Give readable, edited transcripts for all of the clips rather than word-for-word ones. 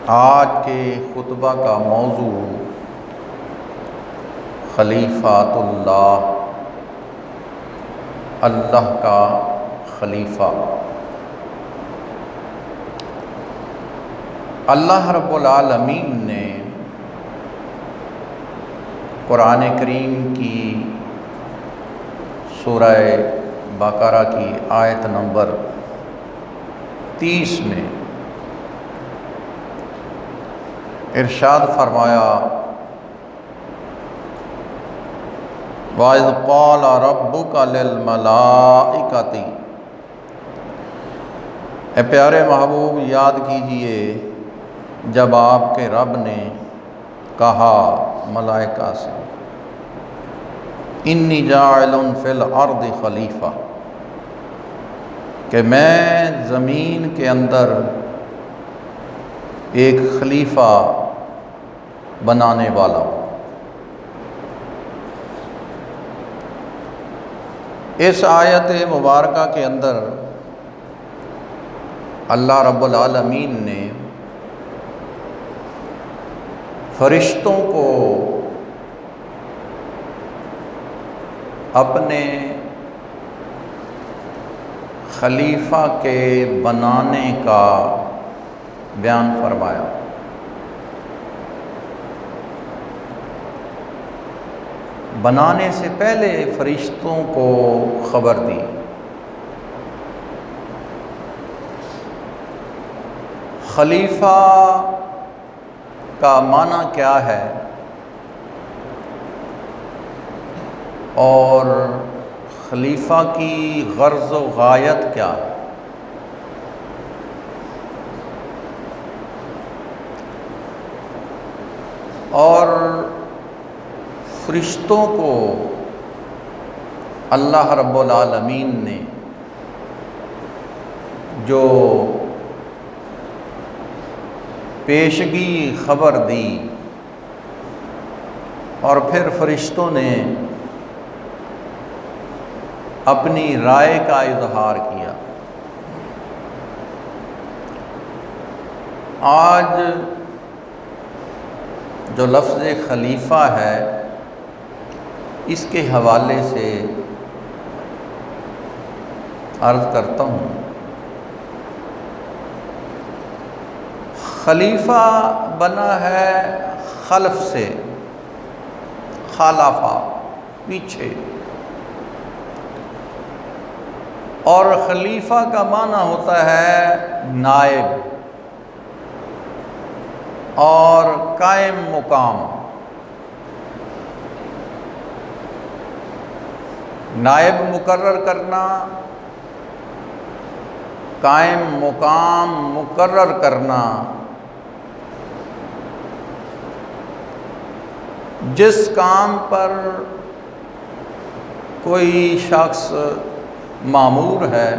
آج کے خطبہ کا موضوع خلیفۃ اللہ، اللہ کا خلیفہ۔ اللہ رب العالمین نے قرآن کریم کی سورہ بقرہ کی آیت نمبر 30 میں ارشاد فرمایا، وَإِذْ قَالَ رَبُّكَ لِلْمَلَائِكَةِ، اے پیارے محبوب یاد کیجئے جب آپ کے رب نے کہا ملائکہ سے، انی جاعل فی الارض خلیفہ، کہ میں زمین کے اندر ایک خلیفہ بنانے والا ہوں۔ اس آیت مبارکہ کے اندر اللہ رب العالمین نے فرشتوں کو اپنے خلیفہ کے بنانے کا بیان فرمایا۔ بنانے سے پہلے فرشتوں کو خبر دی۔ خلیفہ کا معنی کیا ہے اور خلیفہ کی غرض و غایت کیا ہے؟ اور فرشتوں کو اللہ رب العالمین نے جو پیشگی خبر دی اور پھر فرشتوں نے اپنی رائے کا اظہار کیا۔ آج جو لفظ خلیفہ ہے اس کے حوالے سے عرض کرتا ہوں۔ خلیفہ بنا ہے خلف سے، خلافہ پیچھے، اور خلیفہ کا معنی ہوتا ہے نائب اور قائم مقام۔ نائب مقرر کرنا، قائم مقام مقرر کرنا، جس کام پر کوئی شخص مامور ہے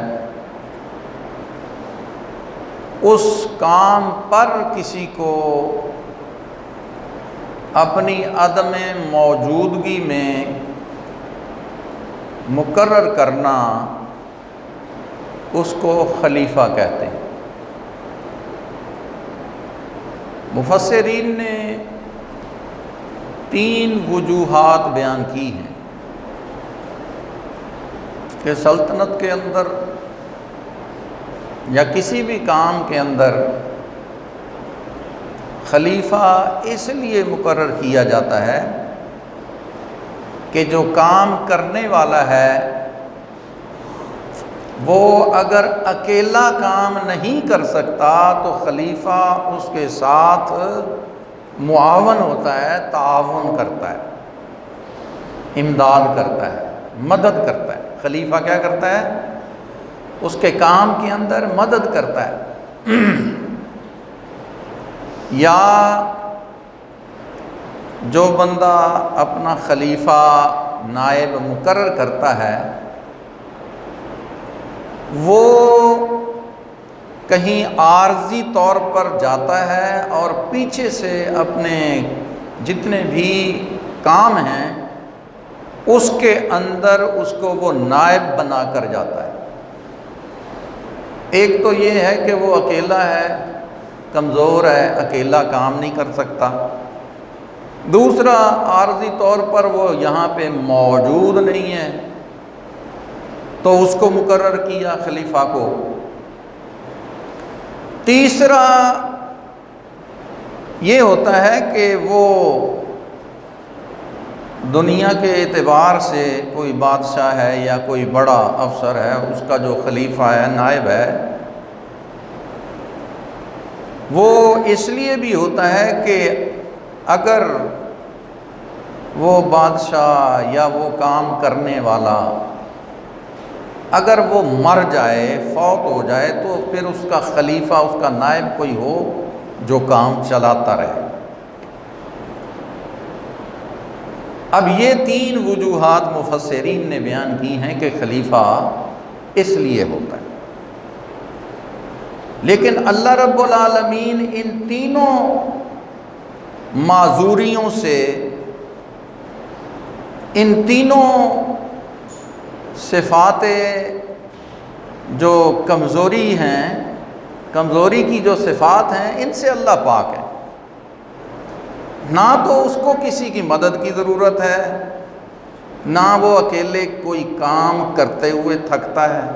اس کام پر کسی کو اپنی عدم موجودگی میں مقرر کرنا، اس کو خلیفہ کہتے ہیں۔ مفسرین نے 3 وجوہات بیان کی ہیں کہ سلطنت کے اندر یا کسی بھی کام کے اندر خلیفہ اس لیے مقرر کیا جاتا ہے کہ جو کام کرنے والا ہے وہ اگر اکیلا کام نہیں کر سکتا تو خلیفہ اس کے ساتھ معاون ہوتا ہے، تعاون کرتا ہے، امداد کرتا ہے، مدد کرتا ہے۔ خلیفہ کیا کرتا ہے؟ اس کے کام کے اندر مدد کرتا ہے۔ یا جو بندہ اپنا خلیفہ نائب مقرر کرتا ہے وہ کہیں عارضی طور پر جاتا ہے اور پیچھے سے اپنے جتنے بھی کام ہیں اس کے اندر اس کو وہ نائب بنا کر جاتا ہے۔ ایک تو یہ ہے کہ وہ اکیلا ہے کمزور ہے، اکیلا کام نہیں کر سکتا۔ دوسرا، عارضی طور پر وہ یہاں پہ موجود نہیں ہے، تو اس کو مقرر کیا خلیفہ کو۔ تیسرا یہ ہوتا ہے کہ وہ دنیا کے اعتبار سے کوئی بادشاہ ہے یا کوئی بڑا افسر ہے، اس کا جو خلیفہ ہے، نائب ہے، وہ اس لیے بھی ہوتا ہے کہ اگر وہ بادشاہ یا وہ کام کرنے والا اگر وہ مر جائے، فوت ہو جائے، تو پھر اس کا خلیفہ، اس کا نائب کوئی ہو جو کام چلاتا رہے۔ اب یہ 3 وجوہات مفسرین نے بیان کی ہیں کہ خلیفہ اس لیے ہوتا ہے، لیکن اللہ رب العالمین ان تینوں معذوریوں سے، ان تینوں صفات جو کمزوری ہیں، کمزوری کی جو صفات ہیں، ان سے اللہ پاک ہے۔ نہ تو اس کو کسی کی مدد کی ضرورت ہے، نہ وہ اکیلے کوئی کام کرتے ہوئے تھکتا ہے،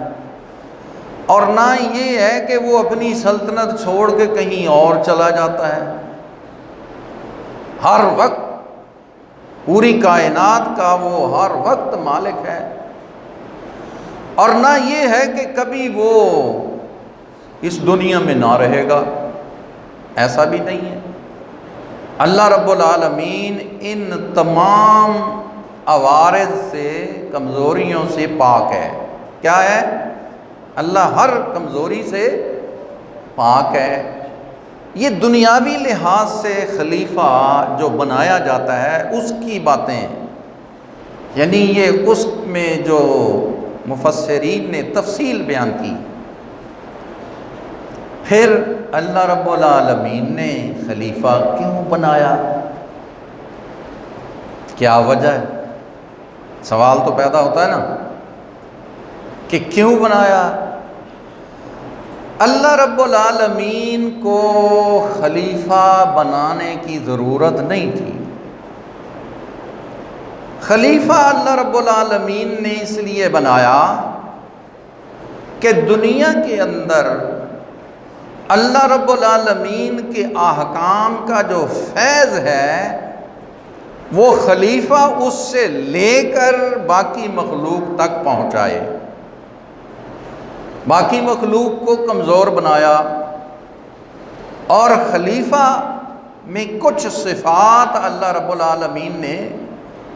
اور نہ یہ ہے کہ وہ اپنی سلطنت چھوڑ کے کہیں اور چلا جاتا ہے۔ ہر وقت پوری کائنات کا وہ ہر وقت مالک ہے، اور نہ یہ ہے کہ کبھی وہ اس دنیا میں نہ رہے گا، ایسا بھی نہیں ہے۔ اللہ رب العالمین ان تمام عوارض سے، کمزوریوں سے پاک ہے۔ کیا ہے؟ اللہ ہر کمزوری سے پاک ہے۔ یہ دنیاوی لحاظ سے خلیفہ جو بنایا جاتا ہے اس کی باتیں، یعنی یہ اس میں جو مفسرین نے تفصیل بیان کی۔ پھر اللہ رب العالمین نے خلیفہ کیوں بنایا؟ کیا وجہ ہے؟ سوال تو پیدا ہوتا ہے نا کہ کیوں بنایا؟ اللہ رب العالمین کو خلیفہ بنانے کی ضرورت نہیں تھی۔ خلیفہ اللہ رب العالمین نے اس لیے بنایا کہ دنیا کے اندر اللہ رب العالمین کے احکام کا جو فیض ہے وہ خلیفہ اس سے لے کر باقی مخلوق تک پہنچائے۔ باقی مخلوق کو کمزور بنایا، اور خلیفہ میں کچھ صفات اللہ رب العالمین نے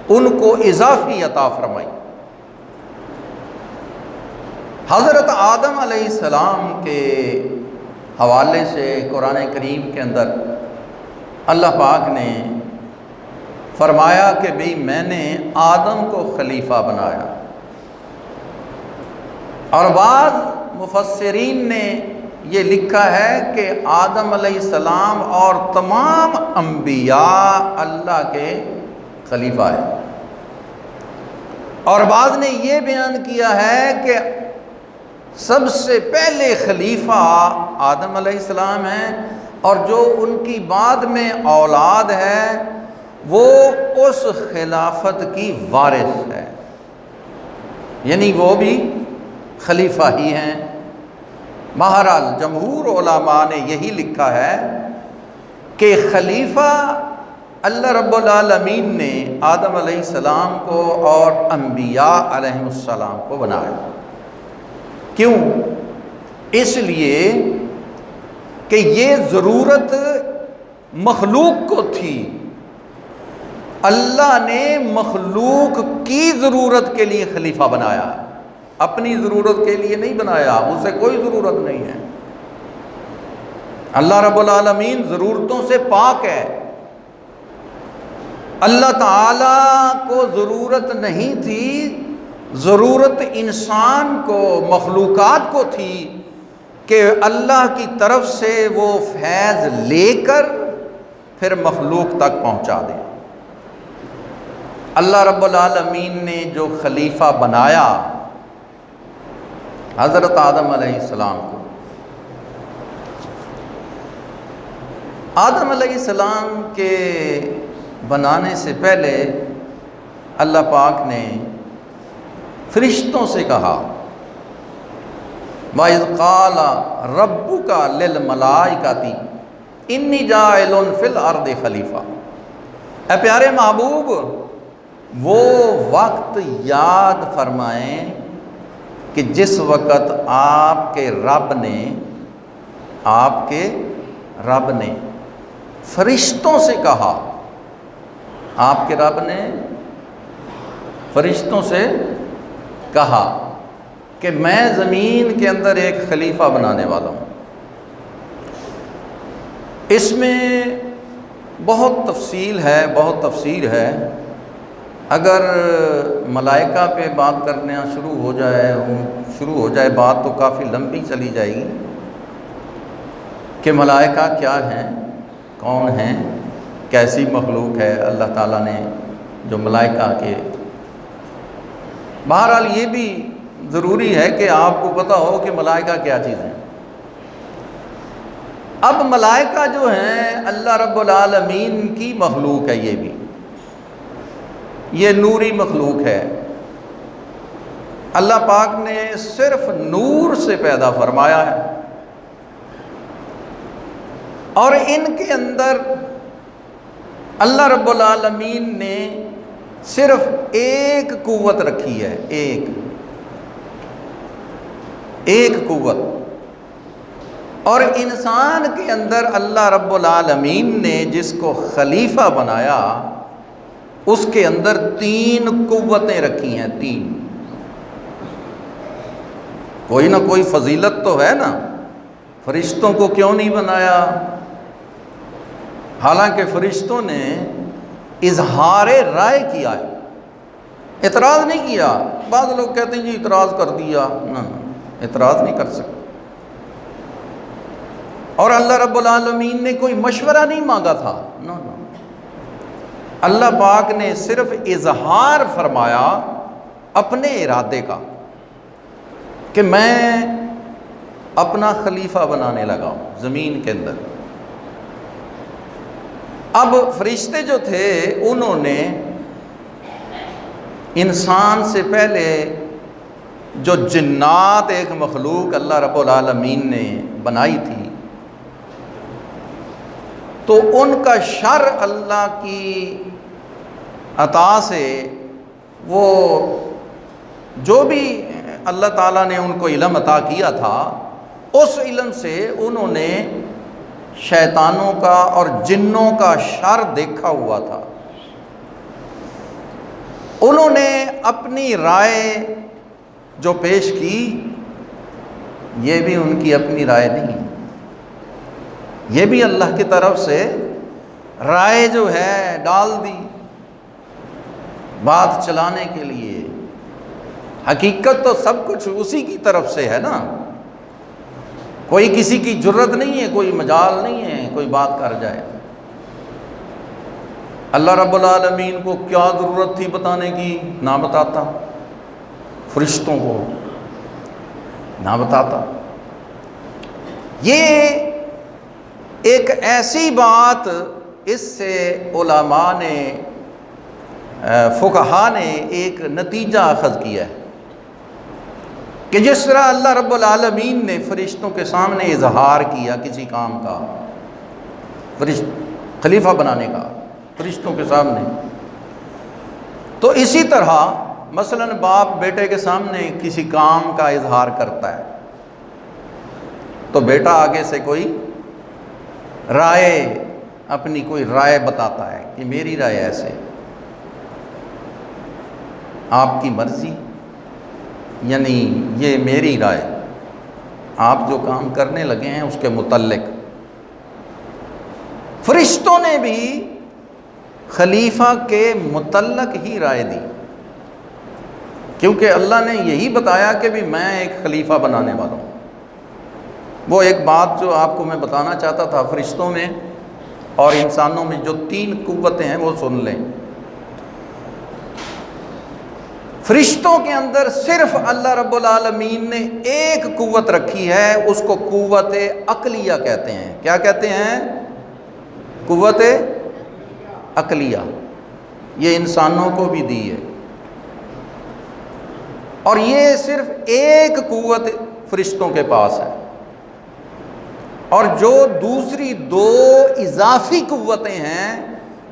ان کو اضافی عطا فرمائی۔ حضرت آدم علیہ السلام کے حوالے سے قرآن کریم کے اندر اللہ پاک نے فرمایا کہ بھئی میں نے آدم کو خلیفہ بنایا، اور بعض مفسرین نے یہ لکھا ہے کہ آدم علیہ السلام اور تمام انبیاء اللہ کے خلیفہ ہیں، اور بعض نے یہ بیان کیا ہے کہ سب سے پہلے خلیفہ آدم علیہ السلام ہیں، اور جو ان کی بعد میں اولاد ہے وہ اس خلافت کی وارث ہے، یعنی وہ بھی خلیفہ ہی ہیں۔ بہرحال جمہور علماء نے یہی لکھا ہے کہ خلیفہ اللہ رب العالمین نے آدم علیہ السلام کو اور انبیاء علیہ السلام کو بنایا۔ کیوں؟ اس لیے کہ یہ ضرورت مخلوق کو تھی۔ اللہ نے مخلوق کی ضرورت کے لیے خلیفہ بنایا، اپنی ضرورت کے لیے نہیں بنایا، اسے کوئی ضرورت نہیں ہے۔ اللہ رب العالمین ضرورتوں سے پاک ہے۔ اللہ تعالیٰ کو ضرورت نہیں تھی، ضرورت انسان کو، مخلوقات کو تھی کہ اللہ کی طرف سے وہ فیض لے کر پھر مخلوق تک پہنچا دیں۔ اللہ رب العالمین نے جو خلیفہ بنایا حضرت آدم علیہ السلام کو، آدم علیہ السلام کے بنانے سے پہلے اللہ پاک نے فرشتوں سے کہا وَإِذْ قَالَ رَبُّكَ لِلْمَلَائِكَةِ إِنِّي جَاعِلٌ فِي الْأَرْضِ خلیفہ۔ اے پیارے محبوب، وہ وقت یاد فرمائیں کہ جس وقت آپ کے رب نے فرشتوں سے کہا، آپ کے رب نے فرشتوں سے کہا کہ میں زمین کے اندر ایک خلیفہ بنانے والا ہوں۔ اس میں بہت تفصیل ہے، بہت تفسیر ہے۔ اگر ملائکہ پہ بات کرنا شروع ہو جائے بات تو کافی لمبی چلی جائے گی کہ ملائکہ کیا ہیں، کون ہیں، کیسی مخلوق ہے اللہ تعالیٰ نے جو ملائکہ کے۔ بہرحال یہ بھی ضروری ہے کہ آپ کو پتہ ہو کہ ملائکہ کیا چیز ہیں۔ اب ملائکہ جو ہیں اللہ رب العالمین کی مخلوق ہے، یہ نوری مخلوق ہے۔ اللہ پاک نے صرف نور سے پیدا فرمایا ہے، اور ان کے اندر اللہ رب العالمین نے صرف ایک قوت رکھی ہے، ایک قوت۔ اور انسان کے اندر اللہ رب العالمین نے جس کو خلیفہ بنایا اس کے اندر 3 قوتیں رکھی ہیں، 3۔ کوئی نہ کوئی فضیلت تو ہے نا۔ فرشتوں کو کیوں نہیں بنایا؟ حالانکہ فرشتوں نے اظہار رائے کیا ہے، اعتراض نہیں کیا۔ بعض لوگ کہتے ہیں جی اعتراض کر دیا، نہ اعتراض نہیں کر سکتے۔ اور اللہ رب العالمین نے کوئی مشورہ نہیں مانگا تھا، نہ اللہ پاک نے صرف اظہار فرمایا اپنے ارادے کا کہ میں اپنا خلیفہ بنانے لگا ہوں زمین کے اندر۔ اب فرشتے جو تھے انہوں نے انسان سے پہلے جو جنات ایک مخلوق اللہ رب العالمین نے بنائی تھی، تو ان کا شر اللہ کی عطا سے وہ جو بھی اللہ تعالیٰ نے ان کو علم عطا کیا تھا، اس علم سے انہوں نے شیطانوں کا اور جنوں کا شر دیکھا ہوا تھا۔ انہوں نے اپنی رائے جو پیش کی، یہ بھی ان کی اپنی رائے نہیں، یہ بھی اللہ کی طرف سے رائے جو ہے ڈال دی بات چلانے کے لیے۔ حقیقت تو سب کچھ اسی کی طرف سے ہے نا، کوئی کسی کی جرت نہیں ہے، کوئی مجال نہیں ہے کوئی بات کر جائے۔ اللہ رب العالمین کو کیا ضرورت تھی بتانے کی؟ نہ بتاتا، فرشتوں کو نہ بتاتا۔ یہ ایک ایسی بات، اس سے علماء نے فقہا نے ایک نتیجہ اخذ کیا ہے کہ جس طرح اللہ رب العالمین نے فرشتوں کے سامنے اظہار کیا کسی کام کا، خلیفہ بنانے کا فرشتوں کے سامنے، تو اسی طرح مثلاً باپ بیٹے کے سامنے کسی کام کا اظہار کرتا ہے تو بیٹا آگے سے کوئی رائے، اپنی کوئی رائے بتاتا ہے کہ میری رائے ایسے، آپ کی مرضی، یعنی یہ میری رائے، آپ جو کام کرنے لگے ہیں اس کے متعلق۔ فرشتوں نے بھی خلیفہ کے متعلق ہی رائے دی، کیونکہ اللہ نے یہی بتایا کہ بھی میں ایک خلیفہ بنانے والا ہوں۔ وہ ایک بات جو آپ کو میں بتانا چاہتا تھا، فرشتوں میں اور انسانوں میں جو 3 قوتیں ہیں وہ سن لیں۔ فرشتوں کے اندر صرف اللہ رب العالمین نے ایک قوت رکھی ہے، اس کو قوت عقلیہ کہتے ہیں۔ کیا کہتے ہیں؟ قوت عقلیہ، یہ انسانوں کو بھی دی ہے، اور یہ صرف ایک قوت فرشتوں کے پاس ہے، اور جو دوسری دو اضافی قوتیں ہیں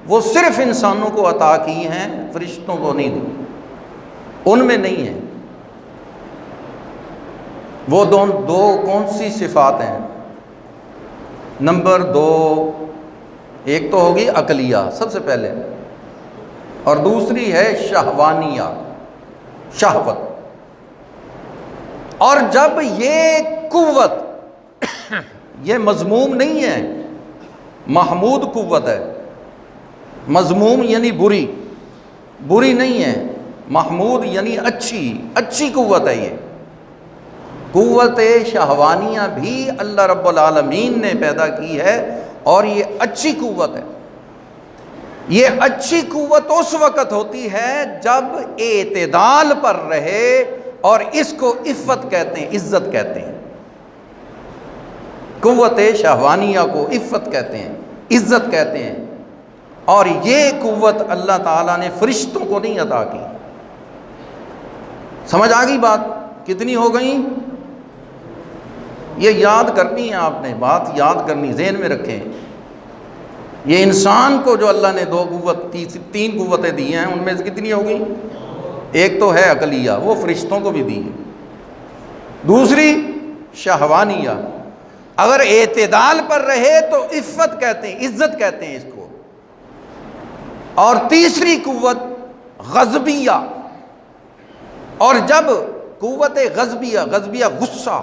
وہ صرف انسانوں کو عطا کی ہیں، فرشتوں کو نہیں دی، ان میں نہیں ہے۔ وہ دو کون سی صفات ہیں؟ نمبر 2، ایک تو ہوگی عقلیہ سب سے پہلے، اور دوسری ہے شہوانیہ، شہوت۔ اور جب یہ قوت یہ مذموم نہیں ہے، محمود قوت ہے، مذموم یعنی بری، بری نہیں ہے، محمود یعنی اچھی قوت ہے۔ یہ قوت شہوانیہ بھی اللہ رب العالمین نے پیدا کی ہے، اور یہ اچھی قوت ہے۔ یہ اچھی قوت اس وقت ہوتی ہے جب اعتدال پر رہے، اور اس کو عفت کہتے ہیں، عزت کہتے ہیں۔ قوت شہوانیہ کو عفت کہتے ہیں، عزت کہتے ہیں، اور یہ قوت اللہ تعالیٰ نے فرشتوں کو نہیں عطا کی۔ سمجھ آ گئی بات؟ کتنی ہو گئی؟ یہ یاد کرنی ہے، آپ نے بات یاد کرنی، ذہن میں رکھیں۔ یہ انسان کو جو اللہ نے تین قوتیں دی ہیں، ان میں سے کتنی ہو گئی؟ ایک تو ہے عقلیہ، وہ فرشتوں کو بھی دی ہے، دوسری شہوانیہ، اگر اعتدال پر رہے تو عفت کہتے ہیں، عزت کہتے ہیں اس کو، اور تیسری قوت غضبیہ۔ اور جب قوت غضبیہ غصہ،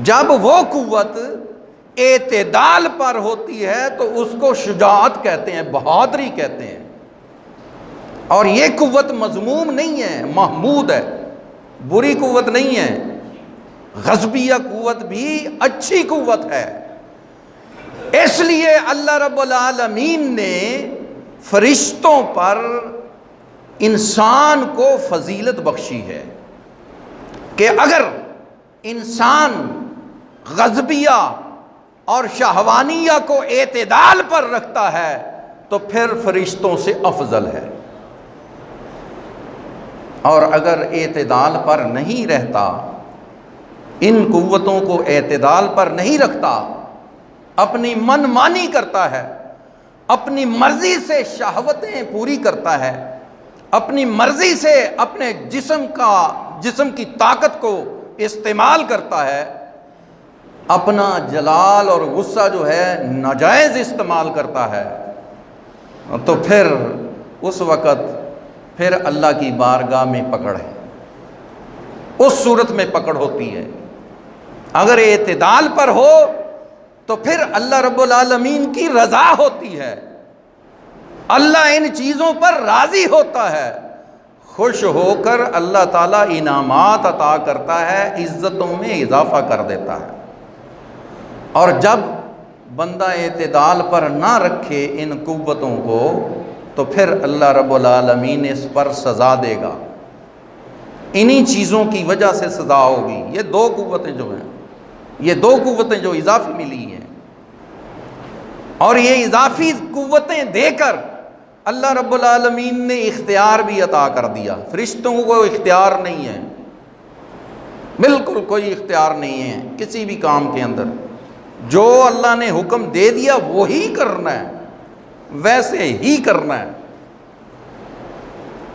جب وہ قوت اعتدال پر ہوتی ہے تو اس کو شجاعت کہتے ہیں، بہادری کہتے ہیں، اور یہ قوت مذموم نہیں ہے، محمود ہے، بری قوت نہیں ہے۔ غضبیہ قوت بھی اچھی قوت ہے۔ اس لیے اللہ رب العالمین نے فرشتوں پر انسان کو فضیلت بخشی ہے کہ اگر انسان غضبیہ اور شہوانیہ کو اعتدال پر رکھتا ہے تو پھر فرشتوں سے افضل ہے، اور اگر اعتدال پر نہیں رہتا، ان قوتوں کو اعتدال پر نہیں رکھتا، اپنی من مانی کرتا ہے، اپنی مرضی سے شہوتیں پوری کرتا ہے، اپنی مرضی سے اپنے جسم کی طاقت کو استعمال کرتا ہے، اپنا جلال اور غصہ جو ہے ناجائز استعمال کرتا ہے، تو پھر اس وقت پھر اللہ کی بارگاہ میں پکڑ ہے، اس صورت میں پکڑ ہوتی ہے۔ اگر اعتدال پر ہو تو پھر اللہ رب العالمین کی رضا ہوتی ہے، اللہ ان چیزوں پر راضی ہوتا ہے، خوش ہو کر اللہ تعالیٰ انعامات عطا کرتا ہے، عزتوں میں اضافہ کر دیتا ہے۔ اور جب بندہ اعتدال پر نہ رکھے ان قوتوں کو تو پھر اللہ رب العالمین اس پر سزا دے گا، انہی چیزوں کی وجہ سے سزا ہوگی۔ یہ دو قوتیں جو ہیں، یہ دو قوتیں جو اضافی ملی ہیں، اور یہ اضافی قوتیں دے کر اللہ رب العالمین نے اختیار بھی عطا کر دیا۔ فرشتوں کو اختیار نہیں ہے، بالکل کوئی اختیار نہیں ہے کسی بھی کام کے اندر، جو اللہ نے حکم دے دیا وہی کرنا ہے، ویسے ہی کرنا ہے،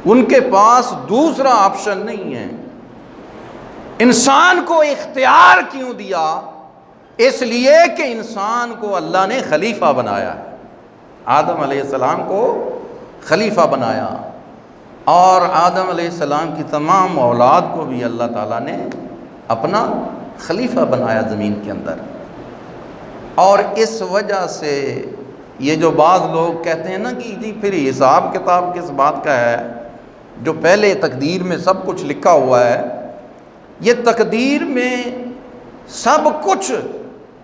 ان کے پاس دوسرا آپشن نہیں ہے۔ انسان کو اختیار کیوں دیا؟ اس لیے کہ انسان کو اللہ نے خلیفہ بنایا ہے، آدم علیہ السلام کو خلیفہ بنایا، اور آدم علیہ السلام کی تمام اولاد کو بھی اللہ تعالیٰ نے اپنا خلیفہ بنایا زمین کے اندر۔ اور اس وجہ سے یہ جو بعض لوگ کہتے ہیں نا کہ جی پھر حساب کتاب کس بات کا ہے، جو پہلے تقدیر میں سب کچھ لکھا ہوا ہے، یہ تقدیر میں سب کچھ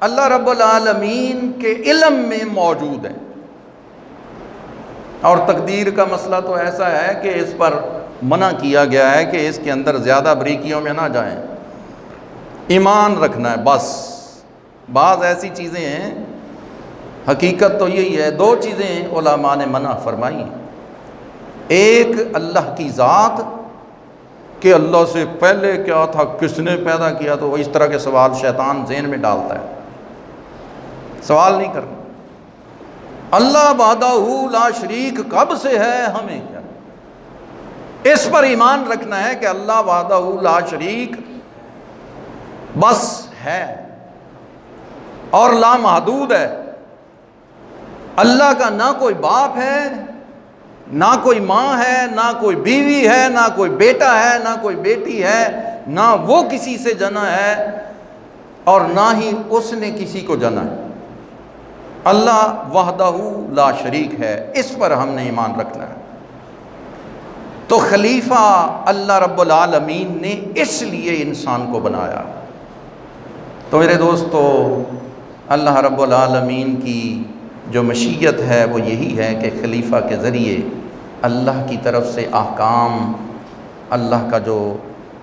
اللہ رب العالمین کے علم میں موجود ہے، اور تقدیر کا مسئلہ تو ایسا ہے کہ اس پر منع کیا گیا ہے کہ اس کے اندر زیادہ باریکیوں میں نہ جائیں، ایمان رکھنا ہے بس۔ بعض ایسی چیزیں ہیں حقیقت تو یہی ہے، دو چیزیں علماء نے منع فرمائی ہیں۔ ایک اللہ کی ذات کہ اللہ سے پہلے کیا تھا، کس نے پیدا کیا، تو اس طرح کے سوال شیطان ذہن میں ڈالتا ہے، سوال نہیں کرنا۔ اللہ وحدہ لا شریک کب سے ہے، ہمیں کیا، اس پر ایمان رکھنا ہے کہ اللہ وحدہ لا شریک بس ہے اور لا محدود ہے۔ اللہ کا نہ کوئی باپ ہے، نہ کوئی ماں ہے، نہ کوئی بیوی ہے، نہ کوئی بیٹا ہے، نہ کوئی بیٹی ہے، نہ وہ کسی سے جنا ہے اور نہ ہی اس نے کسی کو جنا ہے۔ اللہ وحدہ لا شریک ہے، اس پر ہم نے ایمان رکھنا ہے۔ تو خلیفہ اللہ رب العالمین نے اس لیے انسان کو بنایا۔ تو میرے دوستو، اللہ رب العالمین کی جو مشیت ہے وہ یہی ہے کہ خلیفہ کے ذریعے اللہ کی طرف سے احکام، اللہ کا جو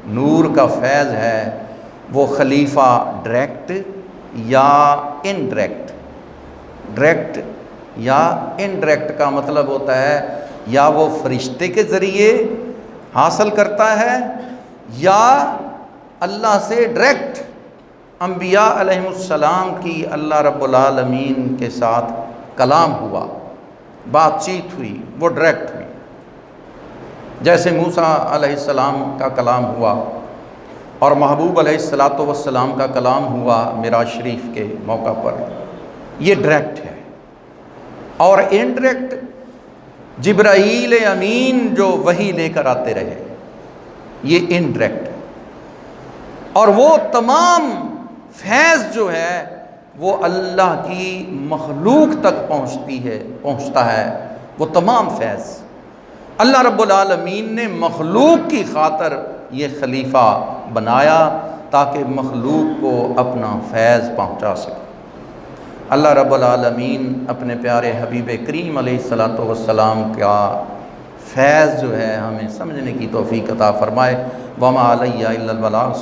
نور کا فیض ہے وہ خلیفہ ڈائریکٹ یا انڈائریکٹ، ڈائریکٹ یا انڈائریکٹ کا مطلب ہوتا ہے یا وہ فرشتے کے ذریعے حاصل کرتا ہے یا اللہ سے ڈائریکٹ انبیاء علیہم السلام کی اللہ رب العالمین کے ساتھ کلام ہوا، بات چیت ہوئی، وہ ڈائریکٹ ہوئی۔ جیسے موسیٰ علیہ السلام کا کلام ہوا اور محبوب علیہ السلام کا کلام ہوا معراج شریف کے موقع پر، یہ ڈائریکٹ ہے۔ اور انڈائریکٹ جبرائیل امین جو وحی لے کر آتے رہے، یہ انڈائریکٹ ہے۔ اور وہ تمام فیض جو ہے وہ اللہ کی مخلوق تک پہنچتا ہے، وہ تمام فیض اللہ رب العالمین نے مخلوق کی خاطر یہ خلیفہ بنایا تاکہ مخلوق کو اپنا فیض پہنچا سکے۔ اللہ رب العالمین اپنے پیارے حبیب کریم علیہ السلام کا فیض جو ہے ہمیں سمجھنے کی توفیق عطا فرمائے۔ وما علیہ الا البلاغ۔